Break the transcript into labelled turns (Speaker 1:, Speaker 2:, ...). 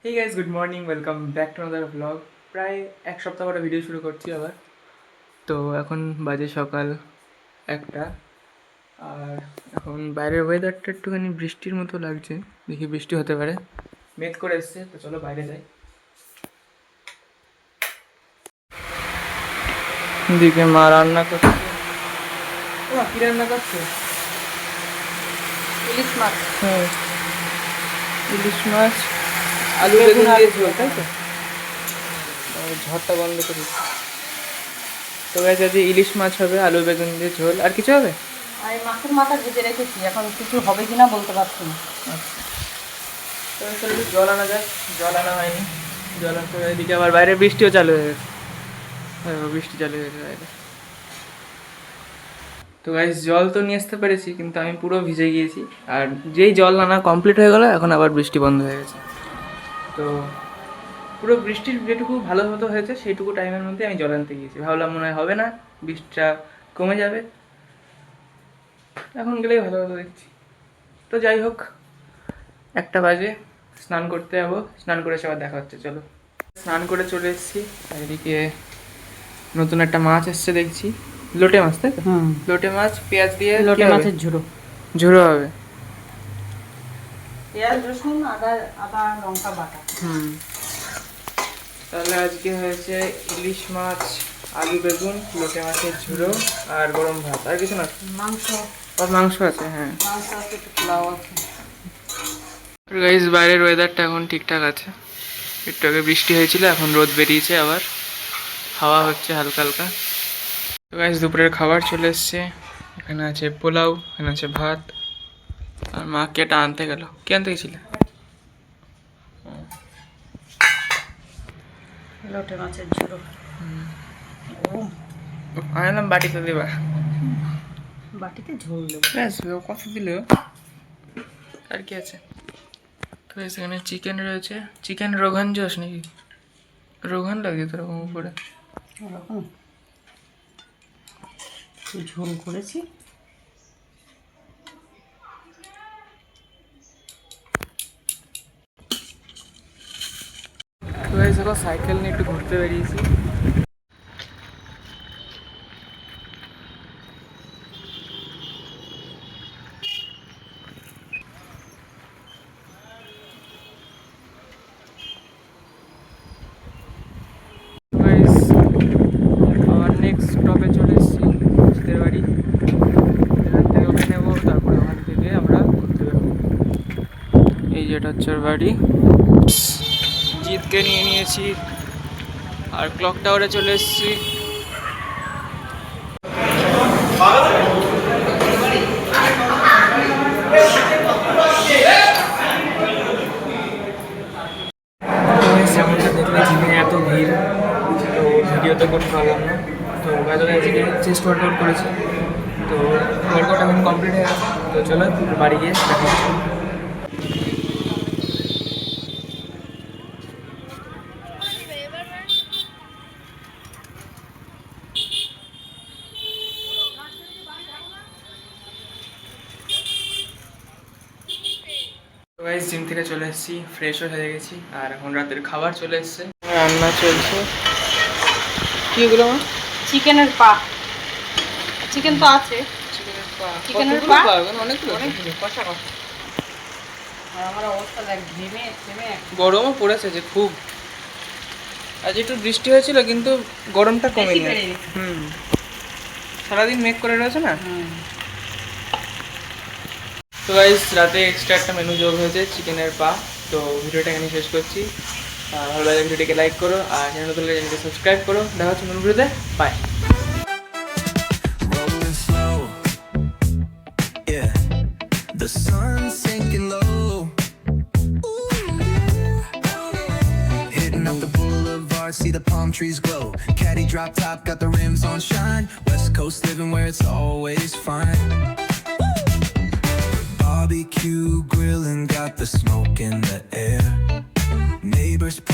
Speaker 1: Hey guys, good morning, welcome back to another blog. প্রায় এক সপ্তাহ পরে ভিডিও শুরু করছি আবার। তো এখন বাজে সকাল 1টা, আর এখন বাইরের ওয়েদারটা একটুখানি বৃষ্টির মতো লাগছে। দেখি বৃষ্টি হতে পারে, মেঘ করে এসছে। তো চলো বাইরে যাই। দিকে মা রান্না করছে। কি রান্না করছে?
Speaker 2: ইলিশ মাছ।
Speaker 1: হ্যাঁ, ইলিশ মাছ, আলু বেগুন দিয়ে ঝোল, তাই তো? ঝড়টা বন্ধ করি। তো গাইজ আজকে ইলিশ মাছ হবে, আলু বেগুন দিয়ে ঝোল। আর কিছু হবে?
Speaker 2: আর মাছের মাথা ভেজে রেখেছি, এখন কিছু হবে কিনা বলতে পারছি না।
Speaker 1: আচ্ছা, তো চলো একটু জল আনা যাক। জল আনা হয়নি। জল আনতে হবে। এদিকে আবার বাইরে বৃষ্টিও চালু হয়ে গেছে। হ্যাঁ, বৃষ্টি চালু হয়ে গেছে বাইরে। তো গাইজ জল তো নিয়ে আসতে পেরেছি, কিন্তু আমি পুরো ভিজে গিয়েছি। আর যেই জল আনা কমপ্লিট হয়ে গেলো, এখন আবার বৃষ্টি বন্ধ হয়ে গেছে। তো পুরো বৃষ্টির যেটুকু ভালো মতো হয়েছে সেইটুকু টাইমের মধ্যে আমি জল আনতে গিয়েছি। ভাবলাম মনে হয় হবে না, বৃষ্টিটা কমে যাবে, এখন গেলেই ভালো হতো দেখছি। তো যাই হোক, 1টা বাজে, স্নান করতে যাবো। স্নান করে সবার দেখা হচ্ছে, চলো। স্নান করে চলে এসেছি। আর এদিকে নতুন একটা মাছ এসছে দেখছি, লোটে মাছ, তাই তো? লোটে মাছ পেঁয়াজ দিয়ে
Speaker 2: লোটে মাছের ঝুড়ো।
Speaker 1: ঝুড়ো হবে।
Speaker 2: পেঁয়াজ রসুন আদা লঙ্কা বাটা।
Speaker 1: তাহলে আজকে হয়েছে ইলিশ মাছ, আলু বেগুন, লোটে মাছের ঝুড়ো আর গরম ভাত। আর কিছু না?
Speaker 2: মাংস।
Speaker 1: আর মাংস আছে, হ্যাঁ।
Speaker 2: মাংস আছে, একটু পোলাও আছে।
Speaker 1: গাইস, বাইরের ওয়েদারটা এখন ঠিকঠাক আছে। একটু আগে বৃষ্টি হয়েছিল, এখন রোদ বেরিয়েছে আবার, হাওয়া হচ্ছে হালকা হালকা। তো গাইস, দুপুরের খাবার চলে এসছে। এখানে আছে পোলাও, এখানে আছে ভাত। আর মা কেটা আনতে গেল। কি আনতে গেছিলে?
Speaker 2: লোটে মাছের ঝুড়ো।
Speaker 1: আনলাম বাটিতে দেবা।
Speaker 2: বাটিতে ঝোল দেবো।
Speaker 1: ব্যাস, কত দিল। আর কি আছে? তো এখানে চিকেন রয়েছে। চিকেন রোগান জোশ নাকি? রোগান লাগে তো এরকম উপরে।
Speaker 2: এরকম ঝোল করেছি।
Speaker 1: তো দেখো, সাইকেল নিয়ে একটু ঘুরতে বেরিয়েছি। আবার নেক্সট স্টপে চলে এসেছি, বুঝতে পারি। এখান থেকে ওকে নেবো, তারপরে ওখান থেকে আমরা ঘুরতে বেরোবো। এই যেটা হচ্ছে ওর বাড়ি। জিতকে নিয়ে নিয়েছি, আর ক্লক টাওয়ারে চলে এসেছি। যেমনটা দেখলে জিমে এত ভিড়, তো ভিডিও তো করতে পারলাম না। তো বাইরে আজকে চেস্ট ওয়ার্কআউট করেছি। তো ওয়ার্কআউট এখন কমপ্লিট হয়ে গেছে। তো চলো বাড়ি গিয়ে দেখা হচ্ছে। গাইস, জিম থেকে চলে এসেছি, ফ্রেশও হয়ে গেছি। আর এখন রাতের খাবার চলে এসেছে, রান্না চলছে। কি এগুলো মা?
Speaker 2: চিকেনের পা। চিকেন তো আছে। চিকেনের পা
Speaker 1: অনেকগুলো
Speaker 2: কষা কষা। আর আমার অবস্থা দেখ, ঘেমে ঘেমে।
Speaker 1: গরমও পড়েছে যে খুব। আজ একটু বৃষ্টি হয়েছিল, কিন্তু গরমটা কমেনি। সারাদিন মেঘ করে রয়েছে না। তো গাইস, রাতে এক্সট্রা একটা মেনু যোগ হয়েছে, চিকেনের পা। তো ভিডিওটা এখানে শেষ করছি। ভালো লাগলে ভিডিওটিকে লাইক করো, আর চ্যানেল নতুন হলে চ্যানেলকে সাবস্ক্রাইব করো। দেখা হচ্ছে নতুন ভিডিওতে। By.
Speaker 3: The sun's sinking low. Hitting up the boulevard, see the palm trees glow. Caddy drop top, got the rims on shine. West Coast living where it's always fine. Barbecue grilling, got the smoke in the air. Neighbors pull